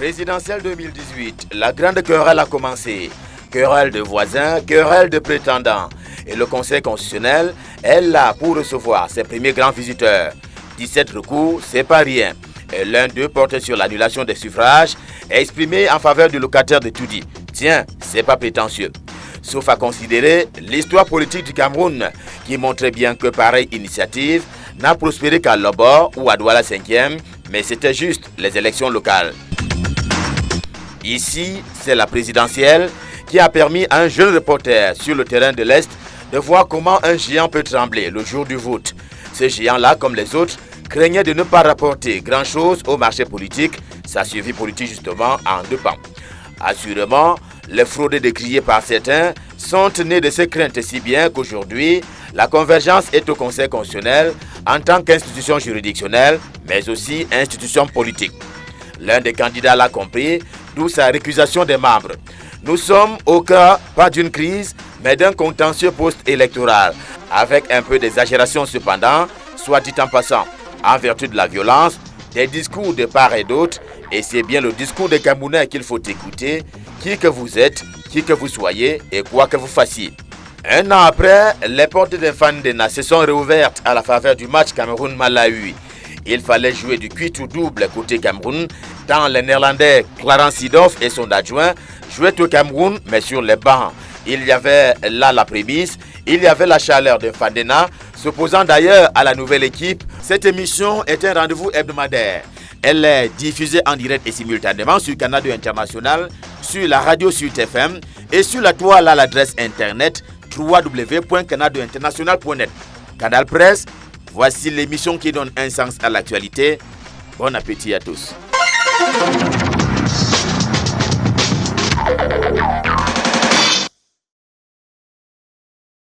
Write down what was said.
Présidentielle 2018, la grande querelle a commencé. Querelle de voisins, querelle de prétendants. Et le Conseil constitutionnel est là pour recevoir ses premiers grands visiteurs. 17 recours, c'est pas rien. Et l'un d'eux portait sur l'annulation des suffrages et exprimé en faveur du locataire de Toudi. Tiens, c'est pas prétentieux. Sauf à considérer l'histoire politique du Cameroun qui montrait bien que pareille initiative n'a prospéré qu'à Lobor ou à Douala 5e, mais c'était juste les élections locales. Ici, c'est la présidentielle qui a permis à un jeune reporter sur le terrain de l'Est de voir comment un géant peut trembler le jour du vote. Ce géant-là, comme les autres, craignait de ne pas rapporter grand-chose au marché politique, sa survie politique justement en deux pans. Assurément, les fraudes décriées par certains sont nées de ces craintes si bien qu'aujourd'hui, la convergence est au Conseil constitutionnel en tant qu'institution juridictionnelle, mais aussi institution politique. L'un des candidats l'a compris, d'où sa récusation des membres. Nous sommes au cœur, pas d'une crise, mais d'un contentieux post-électoral, avec un peu d'exagération cependant, soit dit en passant, en vertu de la violence, des discours de part et d'autre, et c'est bien le discours des Camerounais qu'il faut écouter, qui que vous êtes, qui que vous soyez et quoi que vous fassiez. Un an après, les portes des Fandena se sont réouvertes à la faveur du match Cameroun-Malawi. Il fallait jouer du cuit ou double côté Cameroun, tant les Néerlandais Clarence Seedorf et son adjoint jouaient au Cameroun, mais sur les bancs. Il y avait là la prémisse, il y avait la chaleur de Fandena, s'opposant d'ailleurs à la nouvelle équipe. Cette émission est un rendez-vous hebdomadaire. Elle est diffusée en direct et simultanément sur Canal 2 International, sur la radio Sud FM et sur la toile à l'adresse internet www.canal2international.net. Canal Presse, voici l'émission qui donne un sens à l'actualité. Bon appétit à tous.